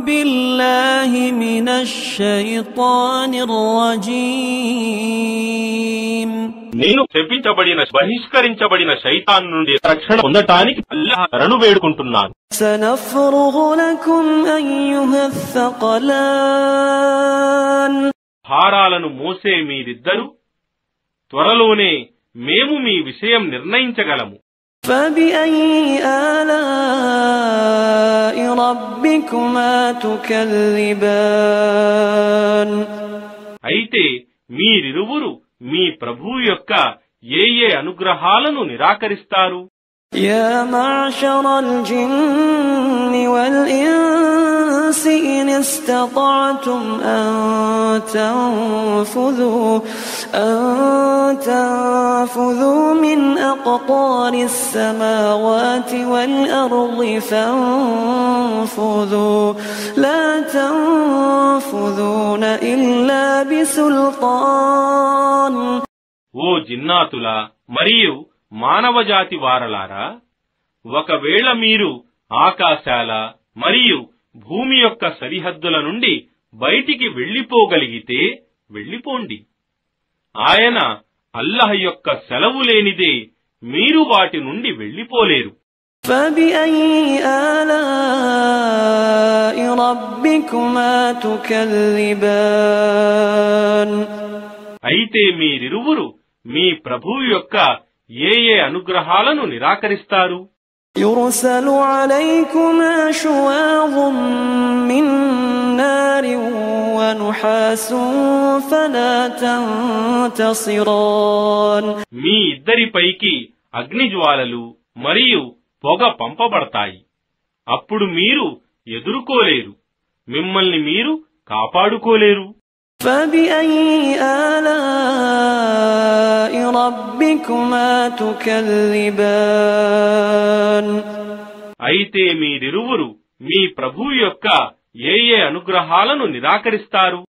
بالله من الشيطان الرجيم నేను శపించబడిన బహిష్కరించబడిన శైతాన్ నుండి రక్షణ పొందటానికి అల్లాహ్ శరణు వేడుకుంటున్నాను. سنفرغ لكم أيها الثقلان భారాలను మోసే మీరిద్దరూ త్వరలోనే మేము మీ విషయం నిర్ణయించగలము. فبأي آلاء ربكما تكذبان అయితే మీరిరువురు మీ ప్రభువు యొక్క ఏ అనుగ్రహాలను నిరాకరిస్తారు? يا معشر الجن والإنس إن استطعتم أن تنفذوا من أقطار السماوات والأرض فانفذوا لا تنفذون إلا بسلطان. ఓ జిన్నాతులా మరియు మానవజాతి వారలారా, ఒకవేళ మీరు ఆకాశాల మరియు భూమి యొక్క సరిహద్దుల నుండి బయటికి వెళ్లిపోగలిగితే వెళ్లిపోండి. ఆయన అల్లాహ్ యొక్క సెలవు లేనిదే మీరు వాటి నుండి వెళ్లిపోలేరు. فبأي آلاء ربكما تكذبان అయితే మీరిరువురు మీ ప్రభువు యొక్క ఏ అనుగ్రహాలను నిరాకరిస్తారు? يرسل عليكما شواظ من نار ونحاس فلا تنتصران. మీ ఇద్దరిపైకి అగ్నిజ్వాలలు మరియు పొగ పంపబడతాయి. అప్పుడు మీరు ఎదుర్కోలేరు, మిమ్మల్ని మీరు కాపాడుకోలేరు. فبأي آلاء ربكما تكذبان అయితే మీరిరువురు మీ ప్రభువు యొక్క ఏ అనుగ్రహాలను నిరాకరిస్తారు?